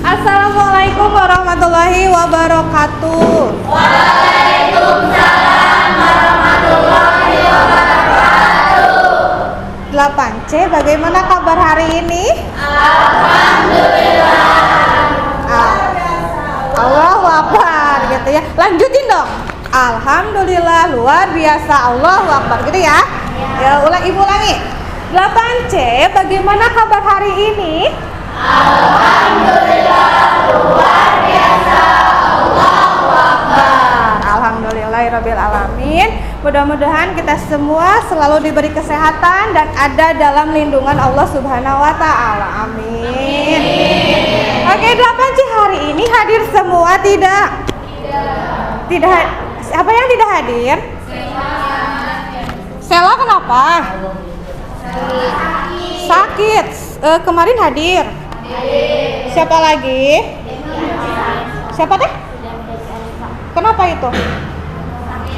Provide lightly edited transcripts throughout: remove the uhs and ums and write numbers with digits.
Assalamualaikum warahmatullahi wabarakatuh. Waalaikumsalam warahmatullahi wabarakatuh. 8C, bagaimana kabar hari ini? Alhamdulillah. Allahu Akbar gitu ya. Lanjutin dong. Alhamdulillah, luar biasa, Allahu Akbar gitu ya. Ya, ibu ulangi. 8C, bagaimana kabar hari ini? Alhamdulillah, luar biasa, Allahu Akbar. Alhamdulillahirabbil alamin. Mudah-mudahan kita semua selalu diberi kesehatan dan ada dalam lindungan Allah Subhanahu wa taala. Amin. Oke, 8C hari ini hadir semua tidak? Tidak. Siapa yang tidak hadir? Sela kenapa? Sakit. Kemarin hadir. Siapa lagi? Siapa teh? Kenapa itu?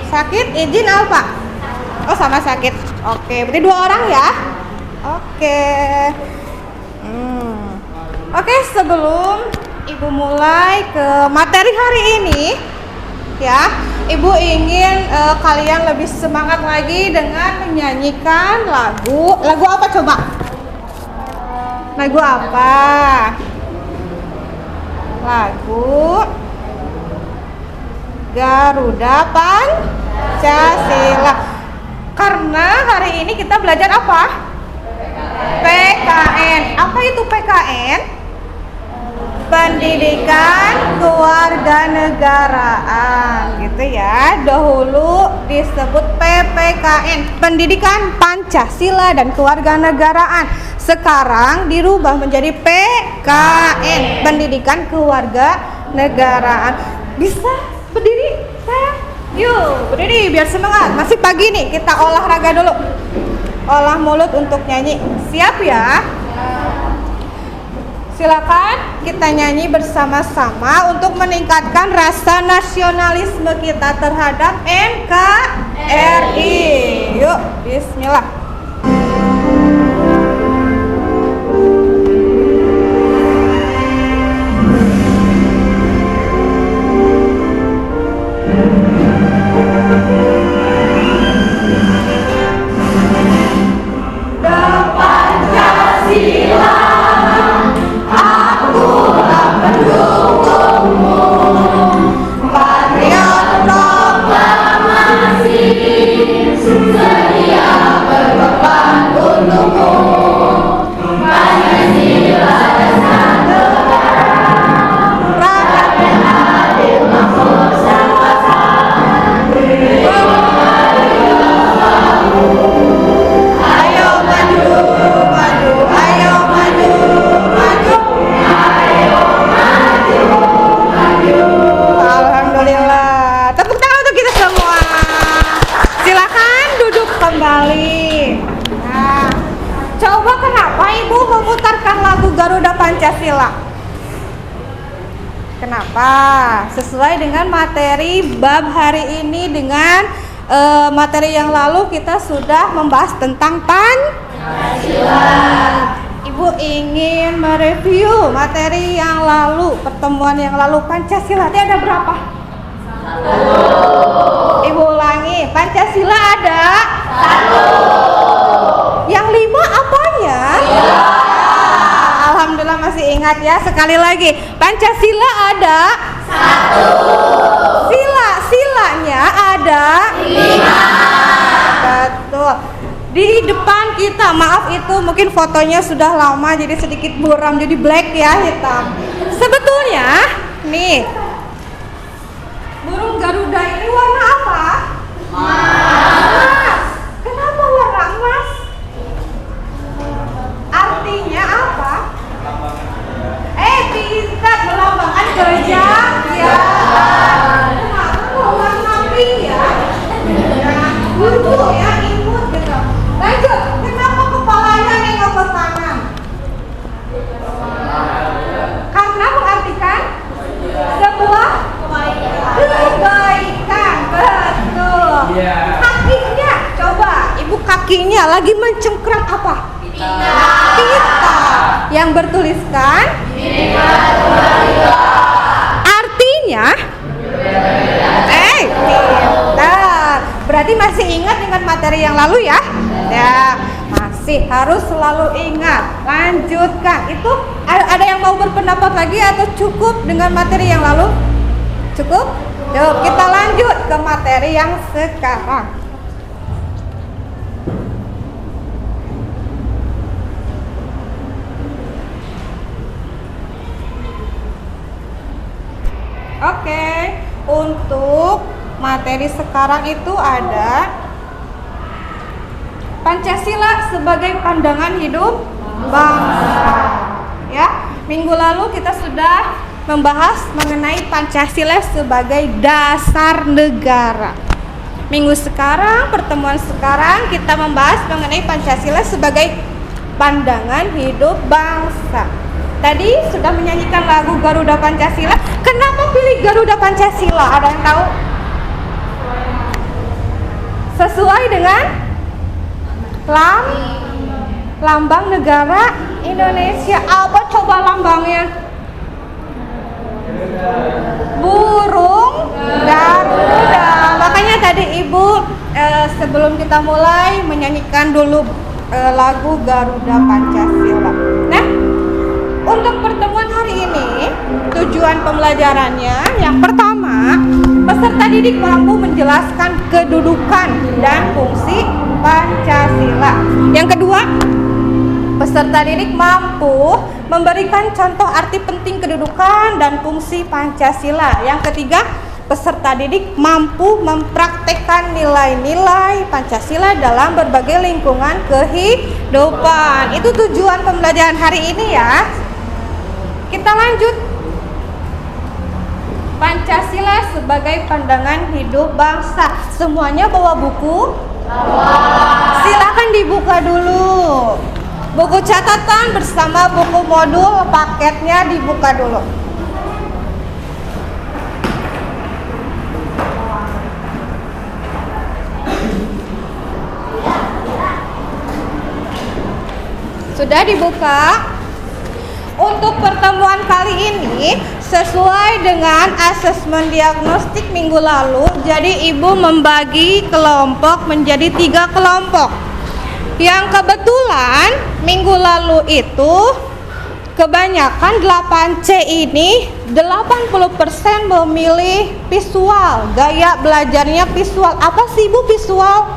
Sakit, izin apa? Oh, sama sakit. Oke, berarti 2 orang ya? Oke. Oke, sebelum Ibu mulai ke materi hari ini, ya, Ibu ingin kalian lebih semangat lagi dengan menyanyikan lagu. Lagu apa coba? Lagu apa? Lagu Garuda Pancasila. Karena hari ini kita belajar apa? PKN. Apa itu PKN? Pendidikan Kewarganegaraan gitu ya. Dahulu disebut PPKN, Pendidikan Pancasila dan Kewarganegaraan. Sekarang dirubah menjadi PKN, Pendidikan Kewarganegaraan. Bisa berdiri saya? Yuk berdiri biar semangat. Masih pagi nih, kita olahraga dulu. Olah mulut untuk nyanyi. Siap ya? Silakan kita nyanyi bersama-sama untuk meningkatkan rasa nasionalisme kita terhadap NKRI. Yuk, bismillah. Kenapa? Sesuai dengan materi bab hari ini dengan materi yang lalu kita sudah membahas tentang Pancasila. Ibu ingin mereview materi yang lalu, pertemuan yang lalu. Pancasila itu ada berapa? 1. Ibu ulangi, Pancasila ada 1. Yang 5 apanya? Alhamdulillah masih ingat ya. Sekali lagi, Pancasila ada 1. Silanya ada 5. Betul. Di depan kita, maaf itu mungkin fotonya sudah lama jadi sedikit buram, jadi black ya, hitam. Sebetulnya nih, burung Garuda ini warna apa? Emas. Kenapa warna emas? Artinya apa? Pintar, melambangkan kejayaan. Kenapa warna pink ya? Lucu ya, imut gitu. Lanjut, kenapa kepalanya nengok ke kanan? Karena mengartikan sebuah kebaikan. Betul. Kakinya, coba ibu kakinya lagi mencengkram apa? Kita yang bertuliskan Berarti masih ingat dengan materi yang lalu ya? Ya, masih harus selalu ingat. Lanjutkan. Itu ada yang mau berpendapat lagi atau cukup dengan materi yang lalu? Cukup? Yuk, kita lanjut ke materi yang sekarang. Oke, untuk materi sekarang itu ada Pancasila sebagai pandangan hidup bangsa. Ya, minggu lalu kita sudah membahas mengenai Pancasila sebagai dasar negara. Minggu sekarang, pertemuan sekarang kita membahas mengenai Pancasila sebagai pandangan hidup bangsa. Tadi sudah menyanyikan lagu Garuda Pancasila. Kenapa pilih Garuda Pancasila? Ada yang tahu? Sesuai dengan lambang negara Indonesia. Apa coba lambangnya? Burung Garuda. Makanya tadi Ibu sebelum kita mulai menyanyikan dulu lagu Garuda Pancasila. Nah, untuk pertemuan hari ini, tujuan pembelajarannya yang pertama, peserta didik mampu menjelaskan kedudukan dan fungsi Pancasila. Yang kedua, peserta didik mampu memberikan contoh arti penting kedudukan dan fungsi Pancasila. Yang ketiga, peserta didik mampu mempraktekkan nilai-nilai Pancasila dalam berbagai lingkungan kehidupan. Itu tujuan pembelajaran hari ini ya. Kita lanjut. Pancasila sebagai pandangan hidup bangsa. Semuanya bawa buku? Silakan dibuka dulu. Buku catatan bersama buku modul paketnya dibuka dulu. Sudah dibuka? Untuk pertemuan kali ini sesuai dengan asesmen diagnostik minggu lalu, jadi Ibu membagi kelompok menjadi 3 kelompok. Yang kebetulan minggu lalu itu kebanyakan 8C ini 80% memilih visual, gaya belajarnya visual. Apa sih Ibu visual?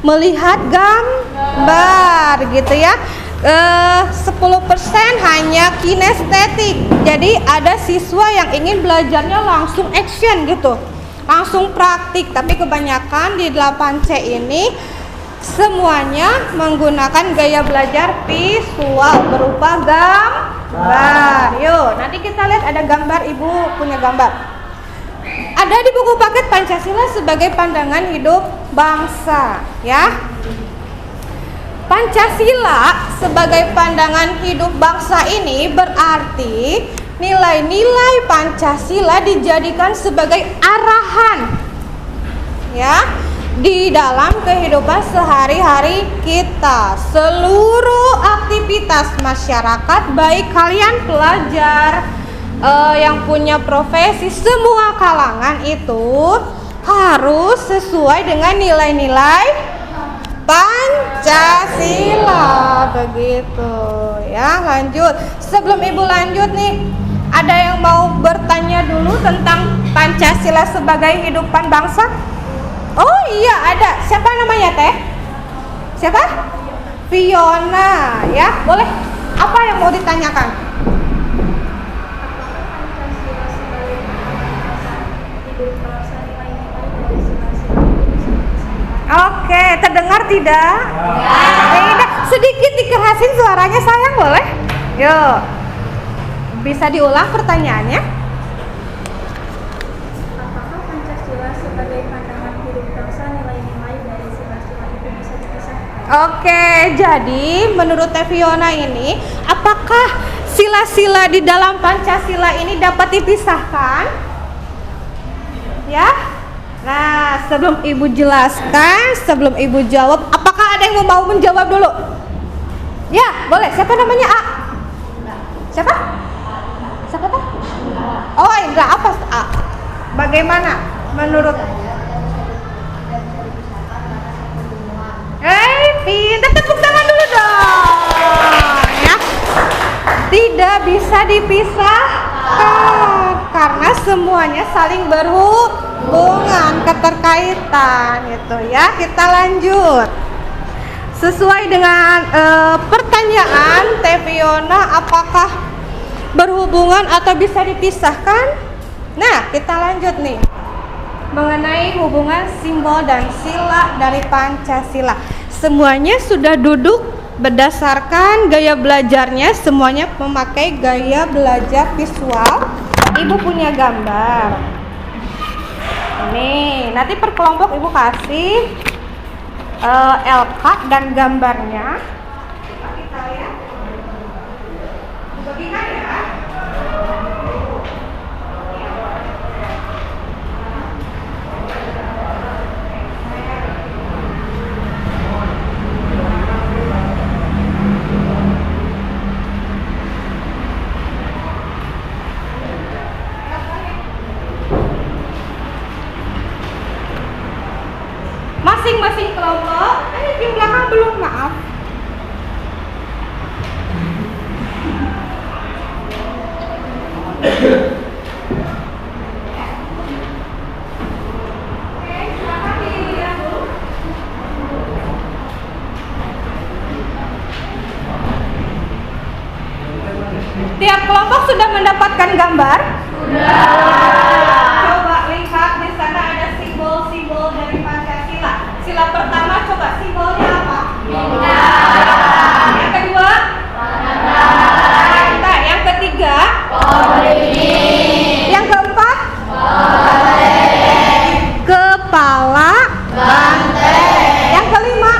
Melihat gambar gitu ya. 10% hanya kinestetik. Jadi ada siswa yang ingin belajarnya langsung action gitu, langsung praktik. Tapi kebanyakan di 8C ini semuanya menggunakan gaya belajar visual berupa gambar. Yuk, nanti kita lihat ada gambar. Ibu punya gambar. Ada di buku paket Pancasila sebagai pandangan hidup bangsa ya. Pancasila sebagai pandangan hidup bangsa ini berarti nilai-nilai Pancasila dijadikan sebagai arahan ya di dalam kehidupan sehari-hari kita. Seluruh aktivitas masyarakat, baik kalian pelajar, yang punya profesi, semua kalangan itu harus sesuai dengan nilai-nilai Pancasila, begitu ya. Lanjut. Sebelum Ibu lanjut nih, ada yang mau bertanya dulu tentang Pancasila sebagai hidupan bangsa? Oh iya, ada. Siapa namanya Teh? Siapa? Fiona ya. Boleh. Apa yang mau ditanyakan? Oke, terdengar tidak? Tidak. Sedikit dikerasin suaranya sayang, boleh? Yuk. Bisa diulang pertanyaannya? Apakah Pancasila sebagai pandangan hidup bangsa nilai-nilai dari sila-sila itu bisa dipisahkan? Oke, jadi menurut Teh Fiona ini, apakah sila-sila di dalam Pancasila ini dapat dipisahkan? Ya? Nah, sebelum Ibu jelaskan, sebelum Ibu jawab, apakah ada yang mau menjawab dulu? Ya, boleh. Siapa namanya A? Siapa? Siapa Teh? Oh, Indra. Apa A? Bagaimana menurut? Pintar, tepuk tangan dulu dong ya. Tidak bisa dipisahkan karena semuanya saling berhubungan, keterkaitan gitu ya. Kita lanjut. Sesuai dengan pertanyaan Teh Fiona, apakah berhubungan atau bisa dipisahkan? Nah, kita lanjut nih. Mengenai hubungan simbol dan sila dari Pancasila. Semuanya sudah duduk berdasarkan gaya belajarnya, semuanya memakai gaya belajar visual. Ibu punya gambar. Nih, nanti per kelompok Ibu kasih LK dan gambarnya. Kita lihat. Bagikan ya. Masing-masing kelompok. Ini di belakang belum, maaf. Tiap kelompok sudah mendapatkan gambar? Coba lihat di sana ada simbol-simbol dari Pancasila. Sila pertama coba simbolnya apa? Bintang. Yang kedua? Bintang. Yang ketiga? Yang keempat? Kepala banteng. Yang kelima?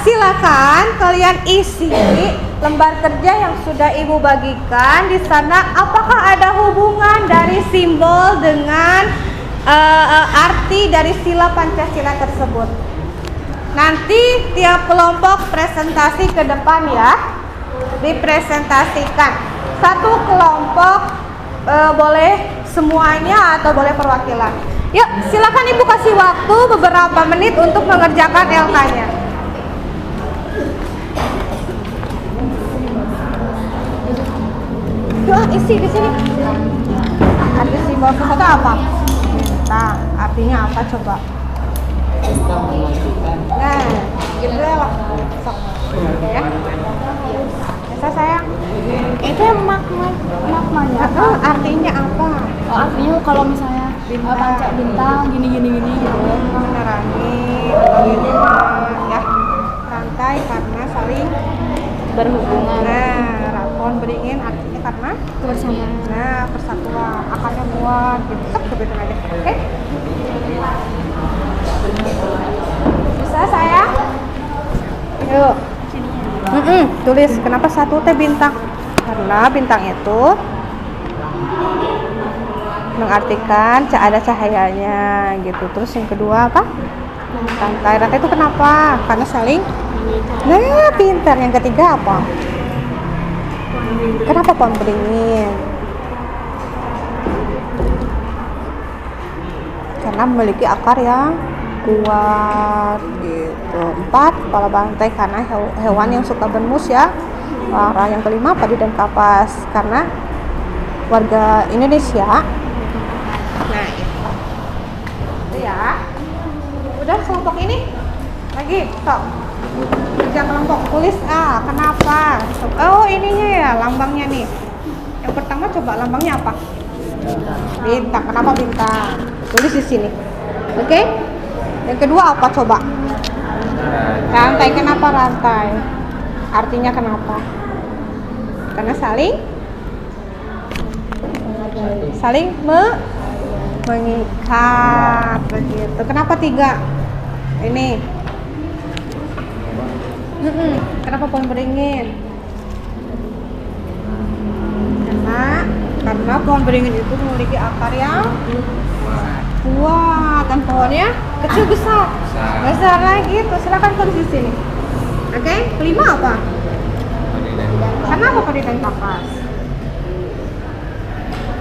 Silakan kalian isi lembar kerja yang sudah Ibu bagikan. Di sana apakah ada hubungan dari simbol dengan arti dari sila Pancasila tersebut? Nanti tiap kelompok presentasi ke depan ya, dipresentasikan. Satu kelompok boleh semuanya atau boleh perwakilan. Yuk, silakan Ibu kasih waktu beberapa menit untuk mengerjakan LK-nya. Yuk, isi di sini. Arti simbol satu apa? Bintang. Artinya apa coba? Nah, gitu lah. Sok. Ya. Bisa sayang. Itu yang maknanya. Artinya apa? Oh, artinya kalau misalnya panca bintang gini gitu. Menerangi atau ini ya. Rantai karena saling Berhubungan. Nah, rapon beringin artinya karena Kebersamaan. nah persatuan, akarnya kuat gitu. Tek kebetulan aja. Oke? Bisa sayang? Yuk. Tulis kenapa satu teh bintang? Karena bintang itu mengartikan ada cahayanya gitu. Terus yang kedua apa? Rantai. Rantai itu kenapa? Karena saling. Nah, pintar. Yang ketiga apa? Kenapa pohon beringin? Karena memiliki akar yang kuat gitu. 4, kepala banteng karena hewan yang suka berengus ya. Yang kelima, padi dan kapas karena warga Indonesia. Nah, itu ya. Udah kelompok ini lagi, stop. Kerja kelompok, tulis kenapa? Oh, ininya ya, lambangnya nih. Yang pertama coba lambangnya apa? Bintang. Kenapa bintang? Tulis di sini. Oke? Yang kedua apa coba? Rantai. Kenapa rantai? Artinya kenapa? Karena saling mengikat begitu. Kenapa 3? Ini. Kenapa pohon beringin? Karena pohon beringin itu memiliki akar yang kuat dan pohonnya kecil besar lagi tuh. Silakan tulis di sini. Oke, kelima apa? Kenapa padi dan kapas?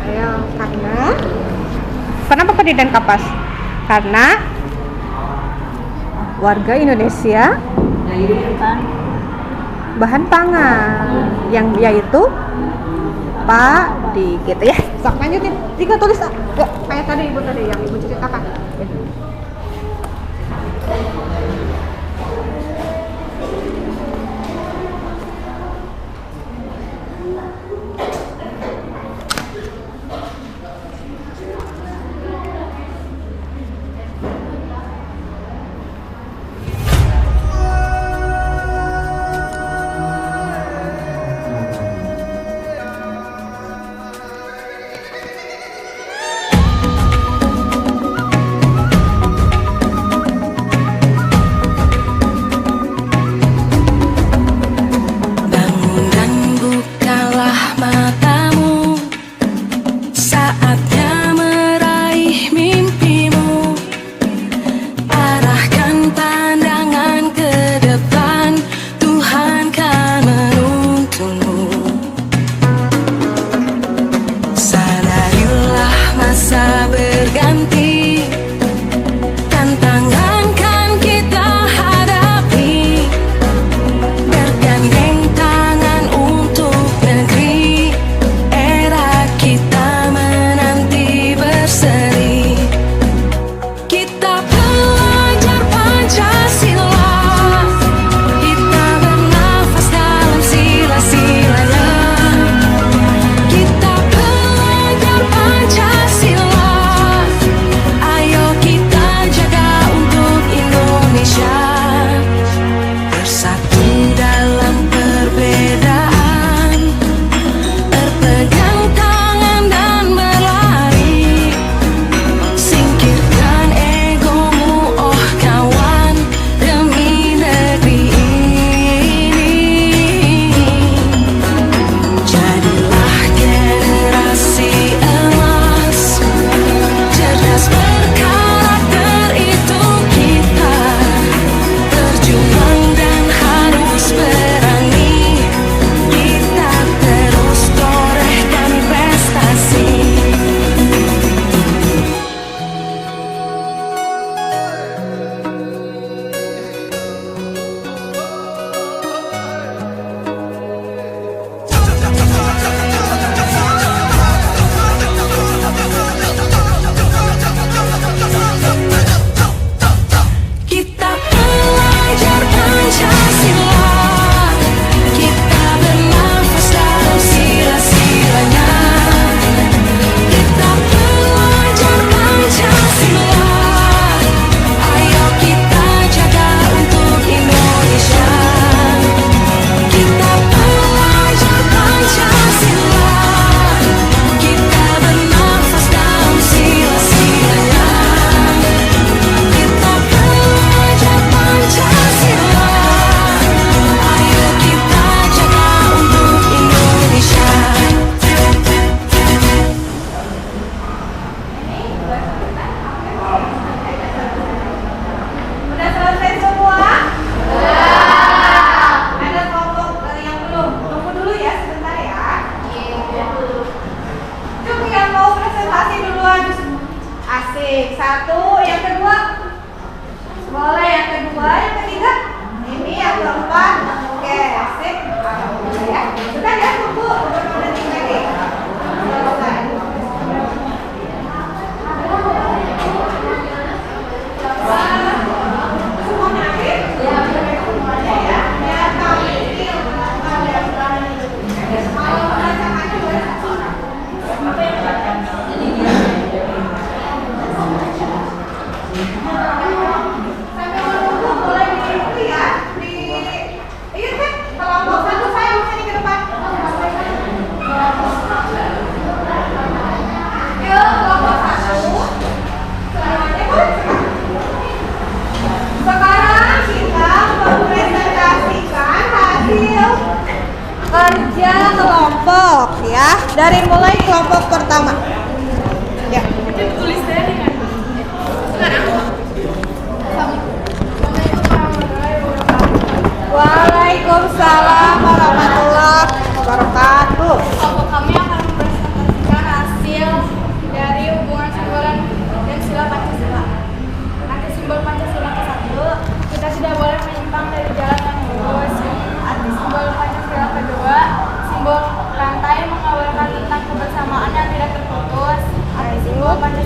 Ayo, kenapa padi dan kapas? Karena warga Indonesia bahan pangan yang yaitu padi gitu ya. Sok lanjutin. Tiga tulis ya, kayak tadi ibu yang ibu ceritakan. Bangun dan bukalah matamu, saatnya meraih mimpimu. Arahkan pandangan ke depan, Tuhan kan menuntunmu. Sadarilah masa berganti, tantangan kan kita hadapi. Bergandeng tangan untuk negeri, era kita menanti berseri. Kita belajar Pancasila, kita bernafas dalam sila-silanya. Kita belajar Pancasila, ayo kita jaga untuk Indonesia. Bersatu dalam perbedaan, berpegang tangan dan berlari. Singkirkan egomu, oh kawan, demi negeri ini. Jadilah generasi emas, cerdas berkarakter itu kita. Berjuang dan harus berani, kita terus torehkan prestasi. Kita belajar Pancasila, kita bernafas dalam sila-silanya. Kita belajar Pancasila, ayo kita jaga untuk Indonesia. Kita belajar Pancasila, kita bernafas dalam sila-silanya. Kita belajar Pancasila, ayo kita jaga untuk Indonesia. Udah selesai semua? Ada kelompok yang belum? Tunggu dulu ya sebentar ya. Cuk yang mau presentasi duluan. Asik. Satu, yang kedua. Boleh yang kedua, yang ketiga. Ini yang keempat. Oke, asik. Ya. Sudah ya, tunggu beberapa detik lagi. Selesai. Semuanya habis? Semuanya ya. Ya, kami ini yang melakukan mau bacakannya boleh satu orang. Sampai menunggu boleh diikuti ya. Iya kan? Kelompok satu saya mau sini ke depan. Yuk, kelompok satu. Semuanya boleh sekarang. Sekarang kita mempresentasikan hasil kerja kelompok ya. Dari mulai kelompok pertama. Ya. Tulis dari kan? Waalaikumsalam warahmatullahi wabarakatuh. Kelompok kami akan mempresentasikan hasil dari hubungan simbol dan sila Pancasila. Nanti simbol Pancasila ke-1,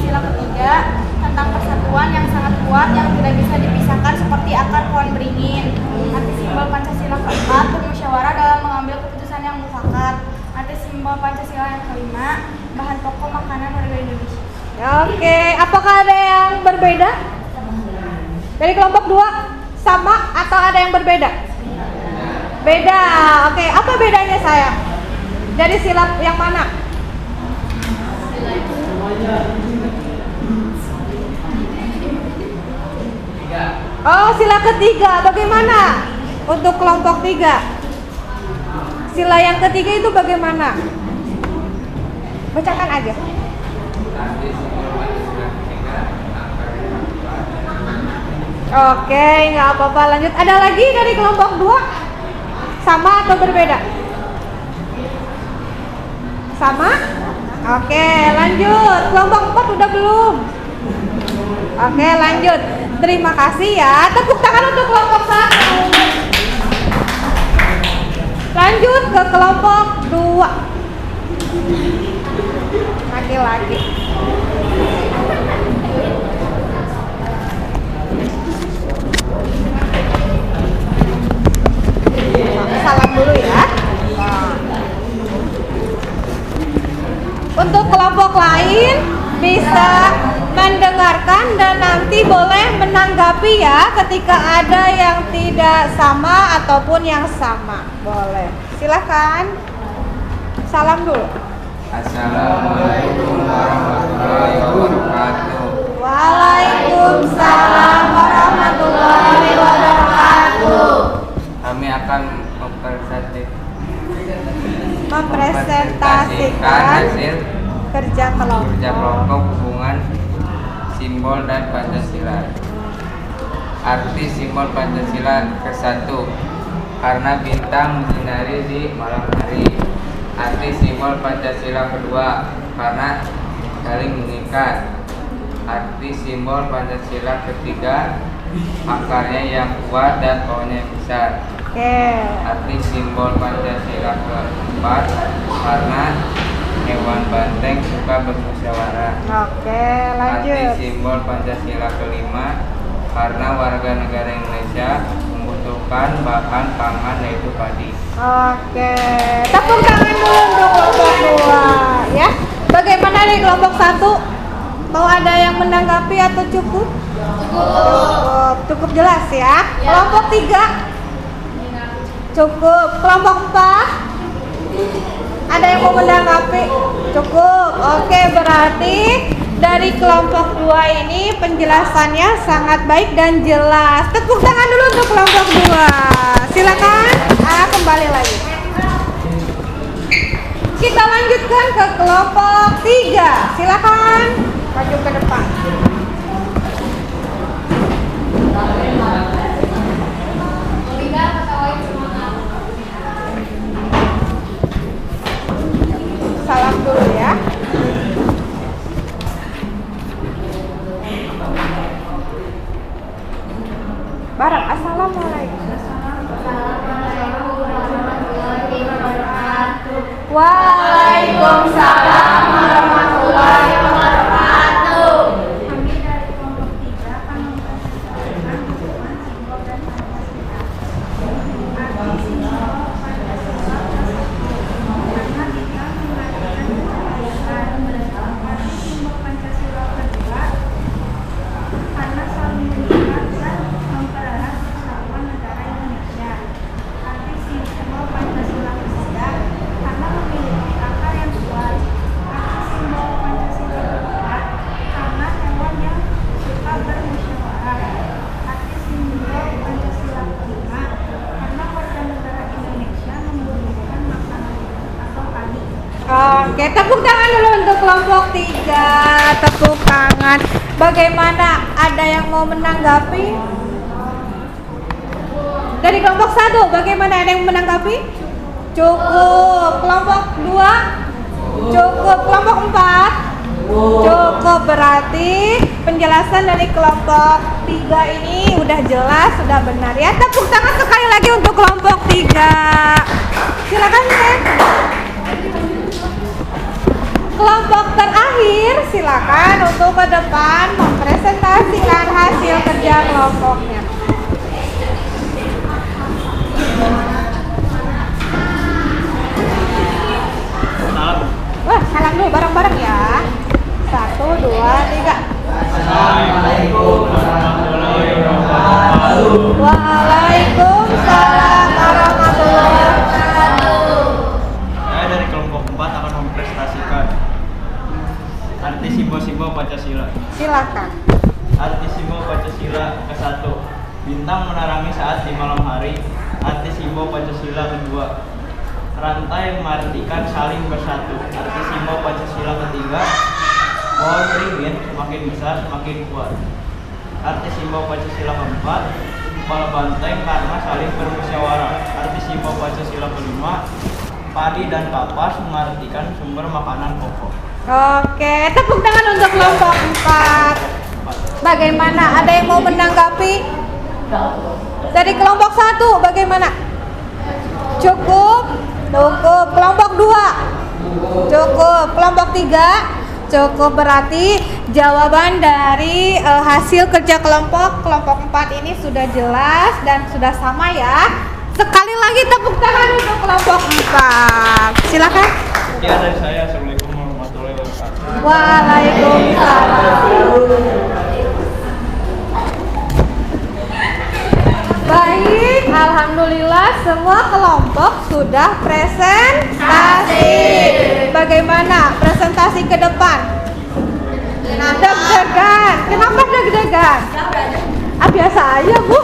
Pancasila ketiga tentang persatuan yang sangat kuat yang tidak bisa dipisahkan seperti akar pohon beringin. Arti simbol Pancasila keempat, bermusyawarah dalam mengambil keputusan yang mufakat. Arti simbol Pancasila yang kelima, bahan pokok makanan warga Indonesia. Oke, apakah ada yang berbeda? Dari kelompok 2 sama atau ada yang berbeda? Beda. Oke, apa bedanya sayang? Dari sila yang mana? Oh, sila ketiga. Bagaimana untuk kelompok 3? Sila yang ketiga itu bagaimana? Bacakan aja. Oke, nggak apa-apa, lanjut. Ada lagi dari kelompok 2? Sama atau berbeda? Sama? Oke, lanjut. Kelompok 4 udah belum? Oke, lanjut. Terima kasih ya. Tepuk tangan untuk kelompok 1. Lanjut ke kelompok 2. Laki-laki. Salam dulu ya. Untuk kelompok lain bisa mendengarkan dan nanti boleh menanggapi ya ketika ada yang tidak sama ataupun yang sama. Boleh. Silakan. Salam dulu. Assalamualaikum warahmatullahi wabarakatuh. Waalaikumsalam warahmatullahi wabarakatuh. Kami akan Mempresentasikan hasil kerja kerja kelompok. kelompok hubungan simbol dan Pancasila. Arti simbol Pancasila ke-1, karena bintang menyinari di malam hari. Arti simbol Pancasila kedua, karena saling mengikat. Arti simbol Pancasila ketiga, akarnya yang kuat dan pohonnya yang besar. Oke. Arti simbol Pancasila keempat, karena hewan banteng suka bermusyawarah. Oke, Arti lanjut. simbol Pancasila kelima, karena warga negara Indonesia membutuhkan bahan pangan yaitu padi. Oke. Tepuk tangan dulu untuk kelompok 2 ya. Bagaimana dari kelompok 1? Mau ada yang menanggapi atau cukup? Cukup jelas ya. Kelompok 3? Cukup. Kelompok 4? Ada yang mau menanggapi? Cukup. Oke, berarti dari kelompok 2 ini penjelasannya sangat baik dan jelas. Tepuk tangan dulu untuk kelompok 2. Silakan. Kembali lagi. Kita lanjutkan ke kelompok 3. Silakan maju ke depan. Salam dulu ya. Barang. Assalamualaikum. Waalaikumsalam warahmatullahi wabarakatuh. Kami dari kelompok 3 akan mempresentasikan hubungan simbol dan Pancasila. Arti simbol Pancasila karena kita mengatakan kejayaan. Arti simbol Pancasila kedua, karena saling mengikat dan mempererat persatuan negara Indonesia. Arti simbol Pancasila ketiga, karena memiliki akar yang kuat. Arti simbol Pancasila keempat, karena hewan yang suka bermusyawarah. Arti simbol Pancasila kelima, karena warga negara Indonesia membutuhkan makanan atau padi. Oke, tepuk tangan dulu untuk kelompok 3. Tepuk tangan. Bagaimana? Ada yang mau menanggapi? Dari kelompok 1, bagaimana? Ada yang menanggapi? Cukup. Kelompok 2? Cukup. Kelompok 4? Cukup. Berarti penjelasan dari kelompok 3 ini udah jelas, sudah benar ya. Tepuk tangan sekali lagi untuk kelompok 3. Silakan, Teh. Kelompok terakhir, silakan. silakan untuk ke depan mempresentasikan hasil kerja kelompoknya. Wah, salam dulu bareng-bareng ya. 1, 2, 3. Assalamualaikum warahmatullahi wabarakatuh. Waalaikumsalam warahmatullahi wabarakatuh. Saya dari kelompok 4 akan mempresentasikan arti simbol-simbol Pancasila. Silakan. Arti simbol Pancasila ke-1, bintang menerangi saat di malam hari. Arti simbol Pancasila kedua, rantai mengartikan saling bersatu. Arti simbol Pancasila ketiga, pohon beringin semakin besar semakin kuat. Arti simbol Pancasila keempat, kepala banteng karena saling bermusyawarah. Arti simbol Pancasila kelima, padi dan kapas mengartikan sumber makanan pokok. Oke, tepuk tangan untuk kelompok 4. Bagaimana? Ada yang mau menanggapi? Dari kelompok 1 bagaimana? Cukup? Cukup. Kelompok 2? Cukup. Kelompok 3? Cukup. Berarti jawaban dari hasil kerja kelompok 4 ini sudah jelas dan sudah sama ya. Sekali lagi tepuk tangan untuk kelompok 4. Silakan. Ya, dari saya. Assalamualaikum warahmatullahi wabarakatuh. Waalaikumsalam. Baik, alhamdulillah semua kelompok sudah presentasi. Bagaimana presentasi ke depan? Deg-degan. Kenapa deg-degan? Biasa aja, Bu.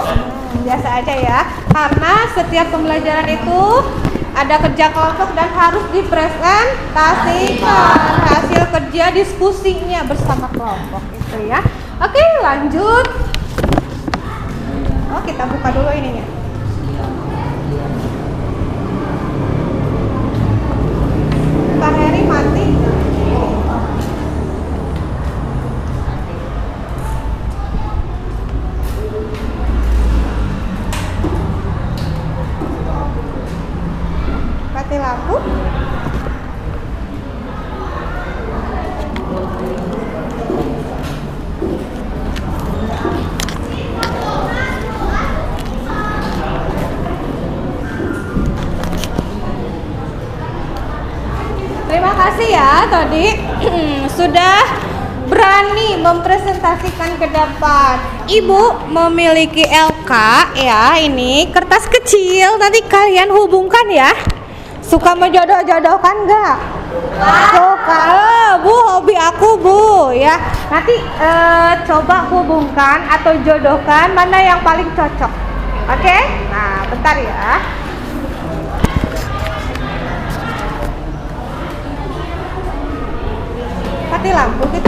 Biasa aja ya. Karena setiap pembelajaran itu ada kerja kelompok dan harus dipresentasikan hasil kerja diskusinya bersama kelompok itu ya. Oke, lanjut. Oh, kita buka dulu ininya. Pak Heri mati. Mati lampu. Terima kasih ya tadi sudah berani mempresentasikan ke depan. Ibu memiliki LK ya, ini kertas kecil, nanti kalian hubungkan ya. Suka menjodoh-jodohkan nggak? Suka. Bu, hobi aku Bu ya. Nanti coba hubungkan atau jodohkan mana yang paling cocok. Oke? Nah, bentar ya. Mati lampu gitu.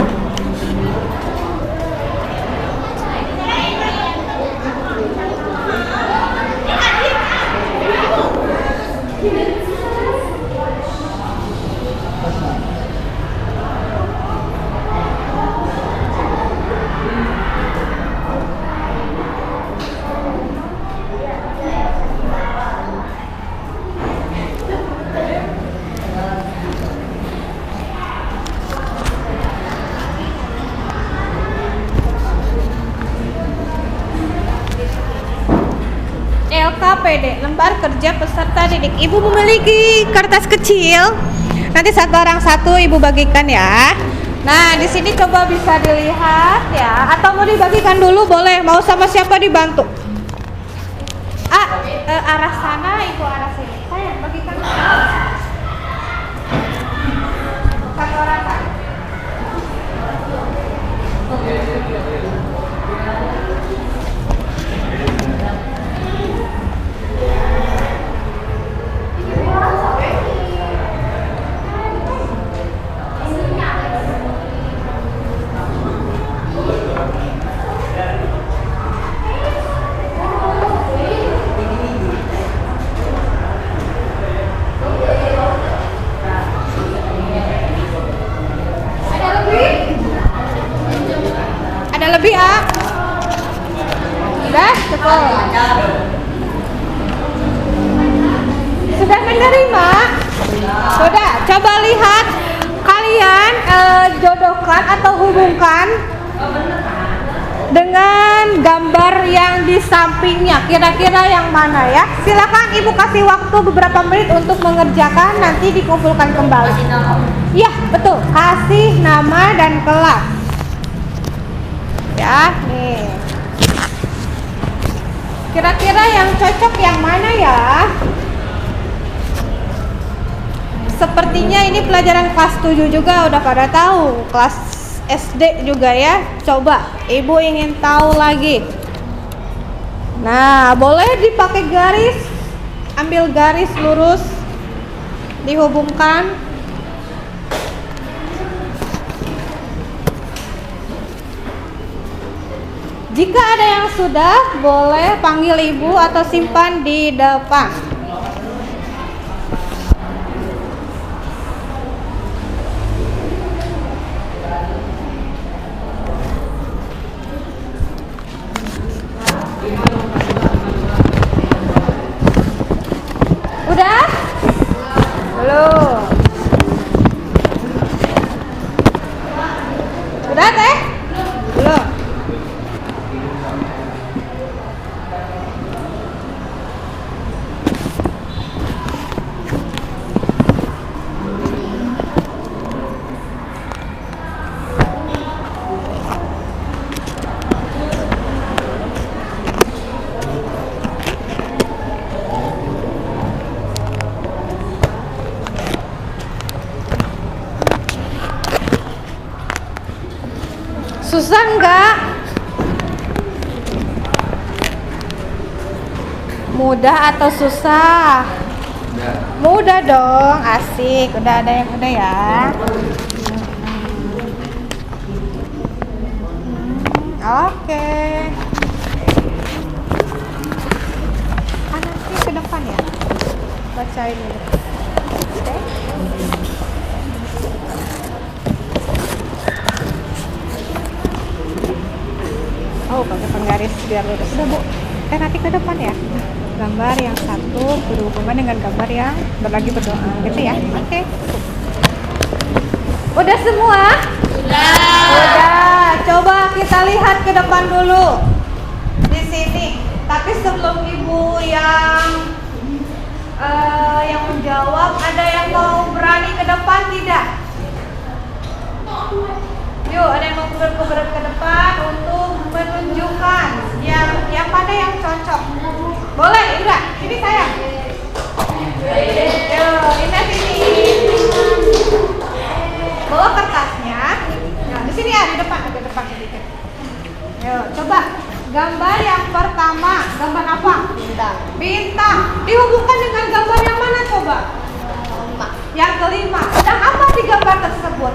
LKPD, lembar kerja peserta didik. Ibu memiliki kertas kecil. Nanti satu orang satu ibu bagikan ya. Nah, di sini coba bisa dilihat ya. Atau mau dibagikan dulu boleh. Mau sama siapa dibantu? Arah sana, ibu arah sini. Saya bagikan. Satu orang kan? Lebih ya? Sudah cukup. Sudah menerima? Sudah. Coba lihat kalian jodohkan atau hubungkan dengan gambar yang di sampingnya. Kira-kira yang mana ya? Silakan Ibu kasih waktu beberapa menit untuk mengerjakan, nanti dikumpulkan kembali. Iya, betul. Kasih nama dan kelas. Ya, nih. Kira-kira yang cocok yang mana ya? Sepertinya ini pelajaran kelas 7 juga udah pada tahu. Kelas SD juga ya. Coba Ibu ingin tahu lagi. Nah, boleh dipakai garis. Ambil garis lurus, dihubungkan. Jika ada yang sudah, boleh panggil Ibu atau simpan di depan. Udah? Belum. Udah teh? Belum. Susah enggak? Mudah atau susah? Mudah dong, asik. Udah ada yang mudah ya. Oke. Nanti ke depan ya. Bacain dulu. Oke. Oh, pakai penggaris biar lurus. Udah, Bu. Nanti ke depan ya. Gambar yang satu berhubungan dengan gambar yang lagi berdoa. Gitu ya. Oke. Udah semua? Udah. Coba kita lihat ke depan dulu. Di sini. Tapi sebelum Ibu yang menjawab, ada yang mau berani ke depan tidak? Yuk, ada yang mau berat ke depan untuk menunjukkan yang pada yang cocok. Boleh, Indra? Ini saya. Yuk, Indra sini. Bawa kertasnya. Nah, di sini ya, di depan sedikit. Yuk, coba gambar yang pertama. Gambar apa? Bintang. Dihubungkan dengan gambar yang mana coba? Yang kelima. Sedang apa di gambar tersebut?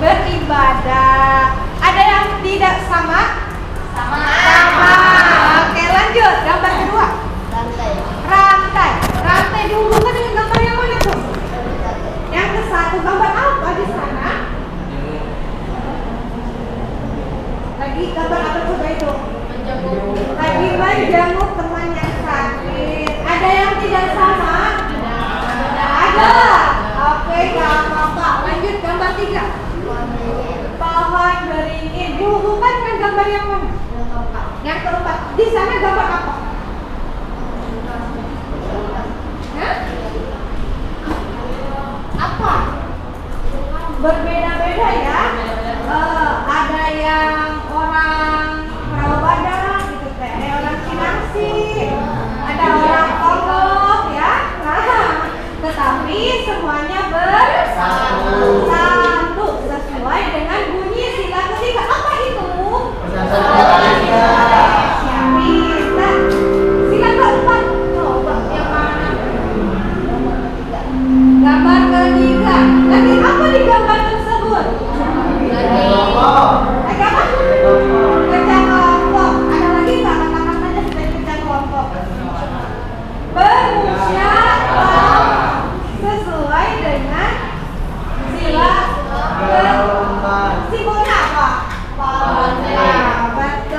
Beribadah. Ada yang tidak sama? Sama. Oke, lanjut. Gambar kedua. Rantai dihubungkan dengan gambar yang mana tuh? Yang ke satu. Gambar apa di sana? Lagi gambar apa coba itu? Lagi menjenguk teman yang sakit. Ada yang tidak sama? Ada. Oke, gak apa-apa. Lanjut gambar 3. Pohon beringin. Dihubungkan dengan gambar yang mana? Yang keempat. Di sana gambar apa? Hah? Apa? Berbeda-beda ya. Ada yang orang Rawabadak gitu teh. Ada orang Cinangsi. Ada orang Kongo ya. Nah, tetapi semuanya bersatu sesuai dengan bunyi sila ketiga. Apa itu? Sila keempat. Coba yang mana? Gambar ketiga. Lagi apa di gambar tersebut? Lagi apa? Kerja kelompok. Ada lagi nggak? Katakan saja sebagai kerja kelompok. Bermusyawarah sesuai dengan sila keempat. Simbolnya apa? Betul.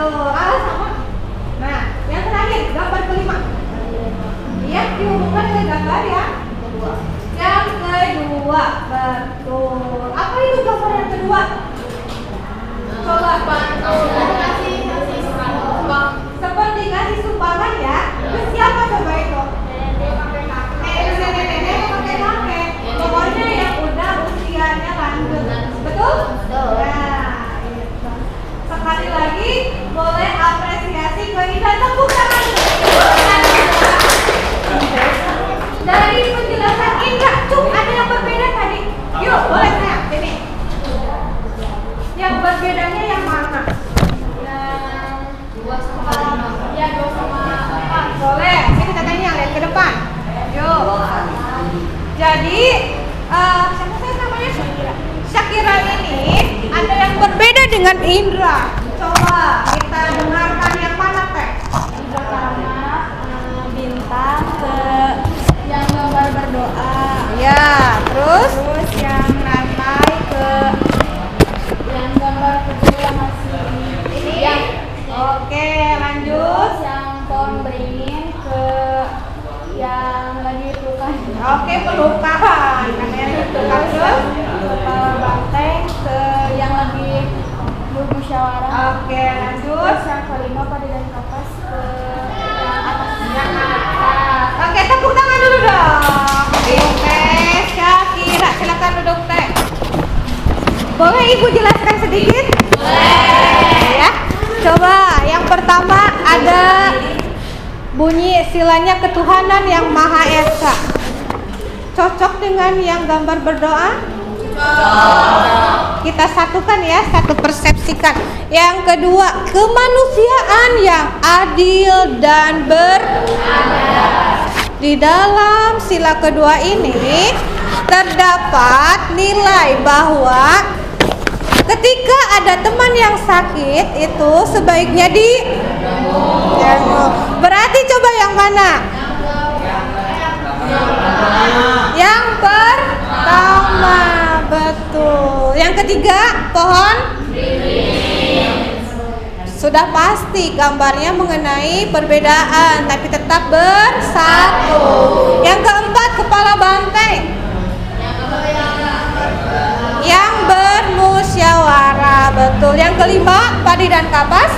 Indra, Cuk, ada yang berbeda tadi. Yuk, boleh saya. Sini. Yang berbedanya yang mana? Yang 2 sama 5. Ya, 2 sama 4. Boleh. Sini katanya lihat ke depan. Yuk. Jadi, siapa saya namanya? Syakira. Syakira ini ada yang berbeda dengan Indra. Coba kita dengarkan yang mana, Teh? Yang pertama bintang ke yang gambar berdoa. Ya, terus Terus yang rantai ke yang gambar kedua masih ini. yang Oke, lanjut. terus yang pohon beringin ke yang lagi pelukan. Oke, pelukan. Kamera itu kan terus. Kepala banteng ke yang lagi bermusyawarah. Oke, lanjut. Terus yang kelima pada dan kapas ke yang atas. Yang atas. Oke, tepuk tangan dulu dong. Oke, Syakira, silakan duduk, Teh. Boleh Ibu jelaskan sedikit? Boleh. Ya. Coba yang pertama ada bunyi silanya ketuhanan yang Maha Esa. Cocok dengan yang gambar berdoa? Kita satukan ya, satu persepsikan. Yang kedua, kemanusiaan yang adil dan beradab. Di dalam sila kedua ini terdapat nilai bahwa ketika ada teman yang sakit itu sebaiknya berarti coba yang mana? Yang pertama, betul. Yang ketiga, pohon sudah pasti gambarnya mengenai perbedaan tapi tetap bersatu. Yang keempat, kepala banteng yang bermusyawarah, betul. Yang kelima, padi dan kapas.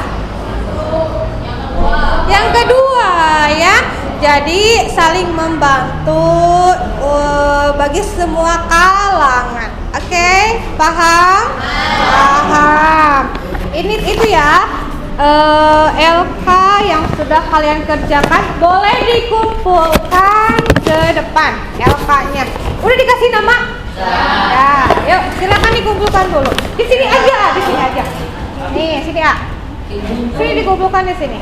Yang kedua ya, jadi saling membantu bagi semua kalangan. Oke, paham? Paham. Ini itu ya. LK yang sudah kalian kerjakan boleh dikumpulkan ke depan LK-nya. Udah dikasih nama? Ya, yuk silakan dikumpulkan dulu. Di sini aja, di sini aja. Nih, sini A. Sini dikumpulkan di sini.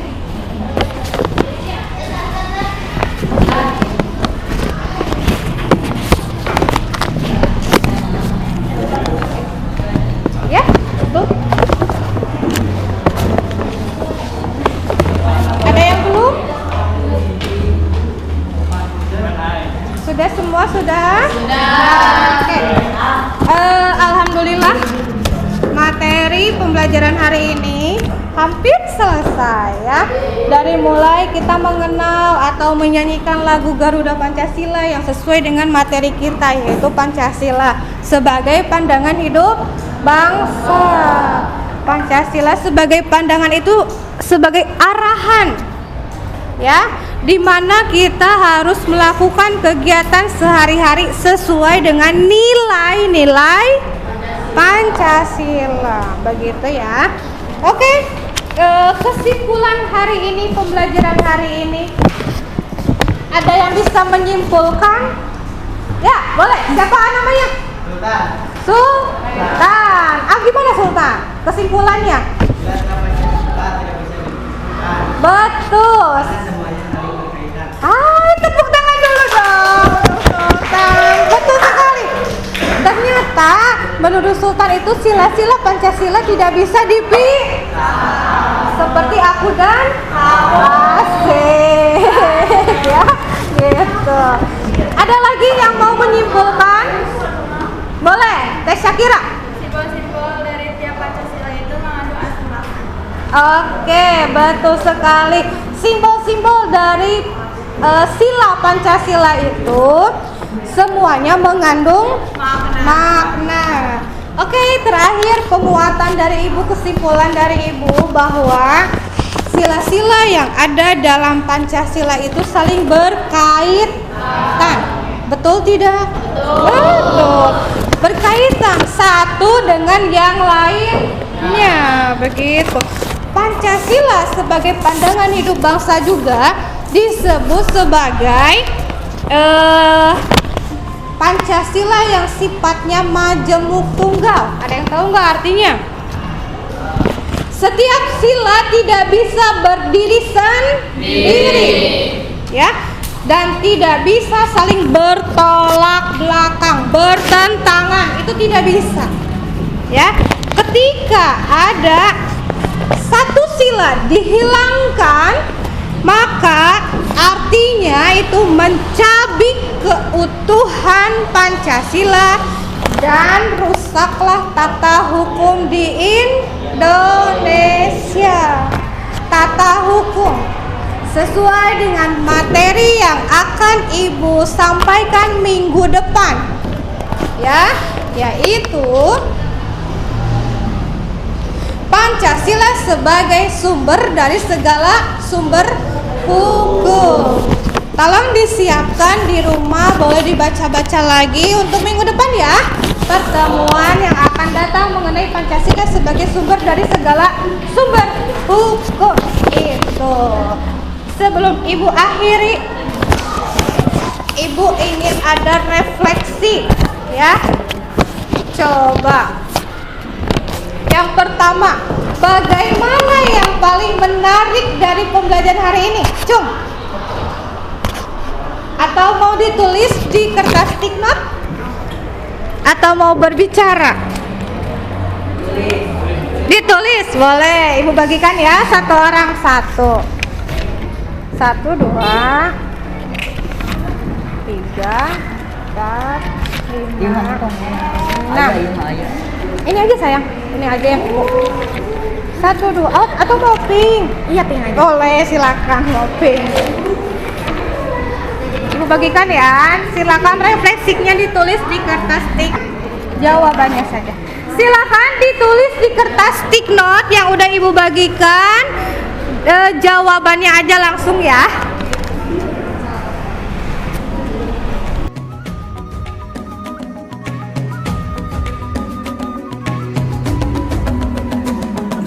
Ya, betul. Ada yang belum? Sudah semua sudah? Oke. Alhamdulillah materi pembelajaran hari ini hampir selesai ya. Dari mulai kita mengenal atau menyanyikan lagu Garuda Pancasila yang sesuai dengan materi kita, yaitu Pancasila sebagai pandangan hidup bangsa. Pancasila sebagai pandangan itu sebagai arahan ya, di mana kita harus melakukan kegiatan sehari-hari sesuai dengan nilai-nilai Pancasila, begitu ya. Oke, kesimpulan hari ini, pembelajaran hari ini, ada yang bisa menyimpulkan? Ya, boleh. Siapa namanya? Sultan. Gimana Sultan? Kesimpulannya? Betul. Tepuk tangan dulu dong, Sultan. Betul sekali. Ternyata menurut Sultan itu sila-sila Pancasila tidak bisa dipisah. Seperti aku dan Asik. Ya, gitu. Ada lagi yang mau menyimpulkan? Boleh, Teh Syakira. Simbol-simbol dari tiap Pancasila itu mengandung arti makna. Oke, betul sekali. Simbol-simbol dari sila Pancasila itu semuanya mengandung makna. Oke, terakhir penguatan dari Ibu, kesimpulan dari Ibu bahwa sila-sila yang ada dalam Pancasila itu saling berkaitan. Betul tidak? Betul. Berkaitan satu dengan yang lainnya, begitu. Pancasila sebagai pandangan hidup bangsa juga disebut sebagai Pancasila yang sifatnya majemuk tunggal. Ada yang tahu nggak artinya? Setiap sila tidak bisa berdiri sendiri, ya, dan tidak bisa saling bertolak belakang, bertentangan, itu tidak bisa, ya. Ketika ada satu sila dihilangkan, maka artinya itu mencabik keutuhan Pancasila dan rusaklah tata hukum di Indonesia. Tata hukum sesuai dengan materi yang akan Ibu sampaikan minggu depan, ya, yaitu Pancasila sebagai sumber dari segala sumber hukum. Tolong disiapkan di rumah, boleh dibaca-baca lagi untuk minggu depan ya. Pertemuan yang akan datang mengenai Pancasila sebagai sumber dari segala sumber hukum itu. Sebelum Ibu akhiri, Ibu ingin ada refleksi, ya. Coba. Yang pertama, bagaimana yang paling menarik dari pembelajaran hari ini? Cung. Atau mau ditulis di kertas stick note? Atau mau berbicara? Ditulis, boleh. Ibu bagikan ya, satu orang satu. 1, 2, 3, 4, 5, 6. Ini aja sayang, ini aja yang Ibu. 1, 2, atau mau pink? Iya pink aja. Boleh, silakan mau pink. Ibu bagikan ya, silakan refleksinya ditulis di kertas stick. Jawabannya saja. Silakan ditulis di kertas stick note yang udah Ibu bagikan. Jawabannya aja langsung ya.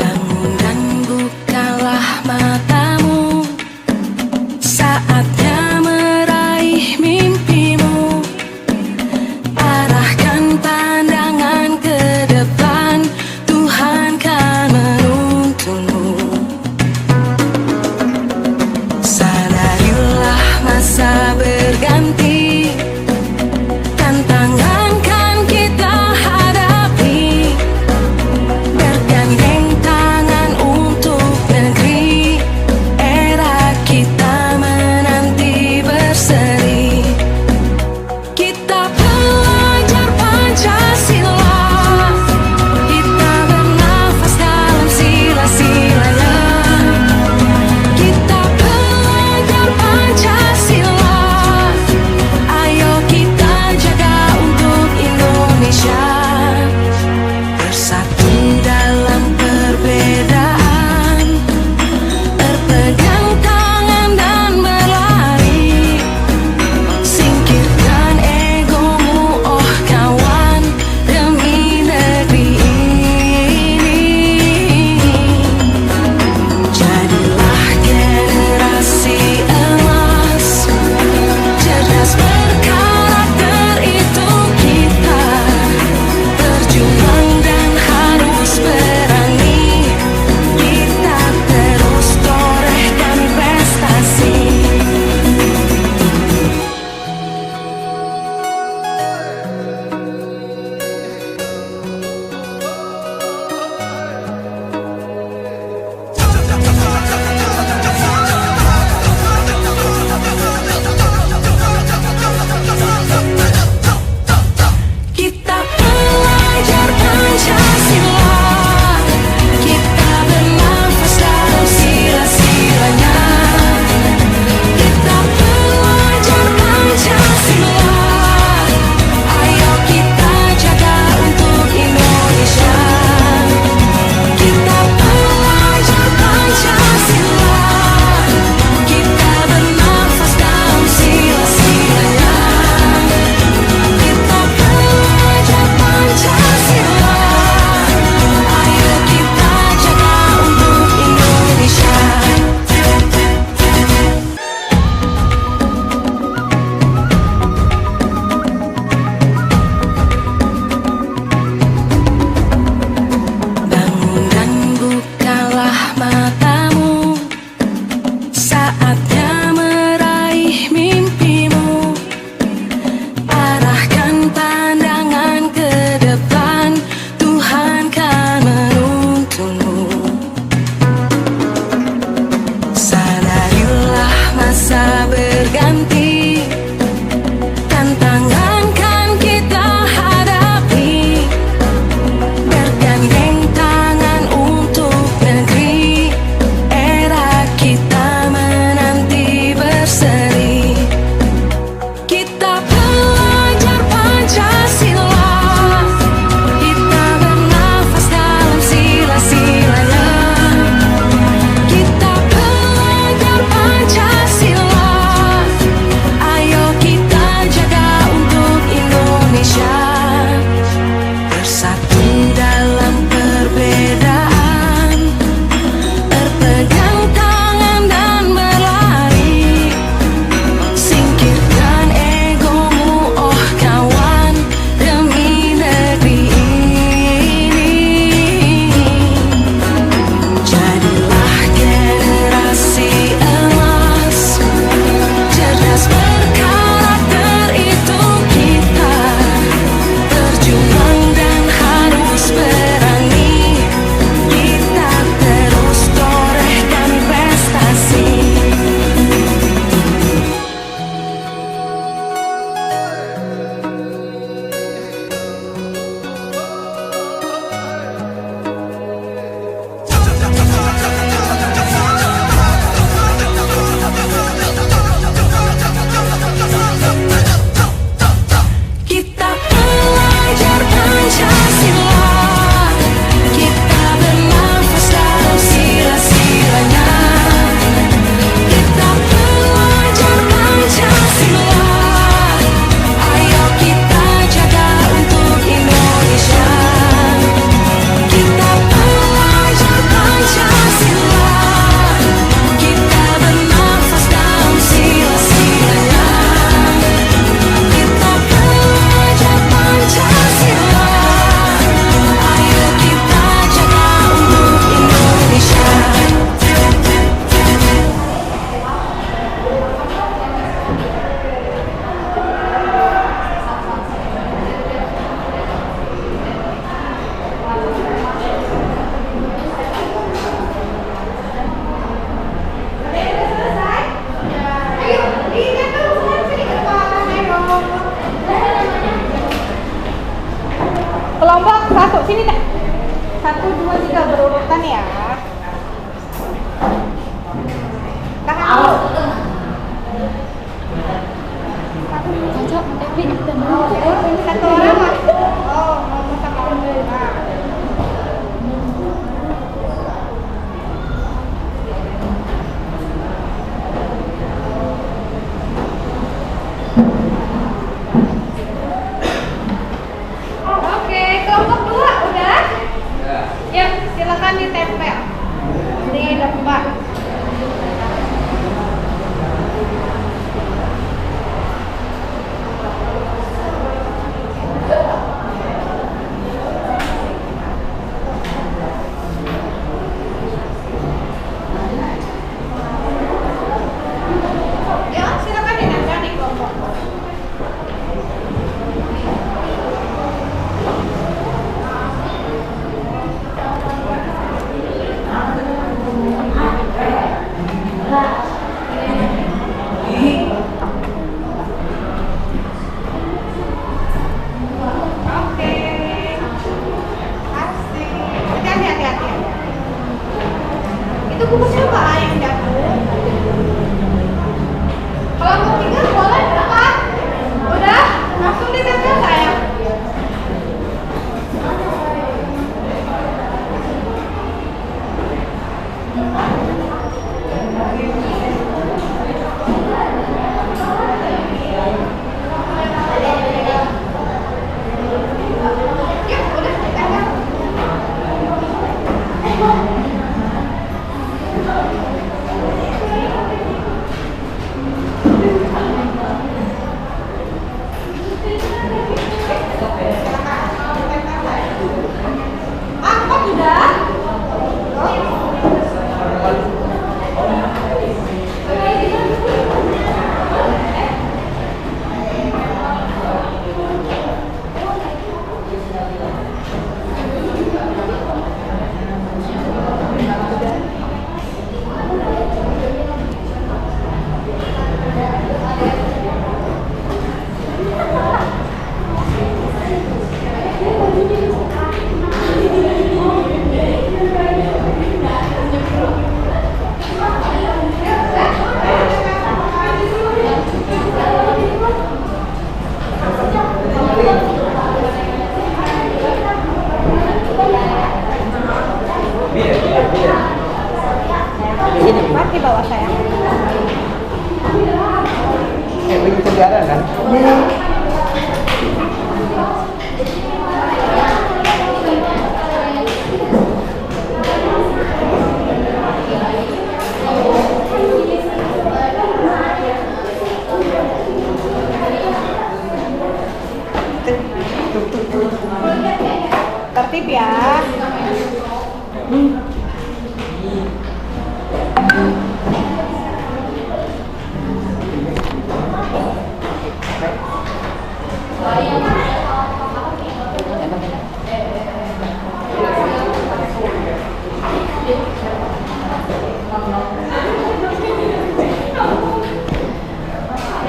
Bangun dan bukalah matamu, saatnya meraih mimpimu. Arahkan pandangan ke depan, Tuhan kan menuntunmu. Sadar sini dah. 1, 2, 3 berurutan ya. Tahan dulu. Satu orang mas. Oh, mau masak dulu. Nah. Oke, kelompok 2 udah? Ya, silakan ditempel di depan. Ya, silakan ditempel di kelompok. Oke. Asik. Hati-hati. Itu buku siapa yang jatuh? Kalau mau tinggal boleh berangkat. Udah? Langsung ditempel sayang. Yuk, udah ditempel. Angkot udah? Mati bawah sayang. Lagi kegiatan kan? Tertib ya.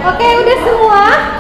Oke, udah semua?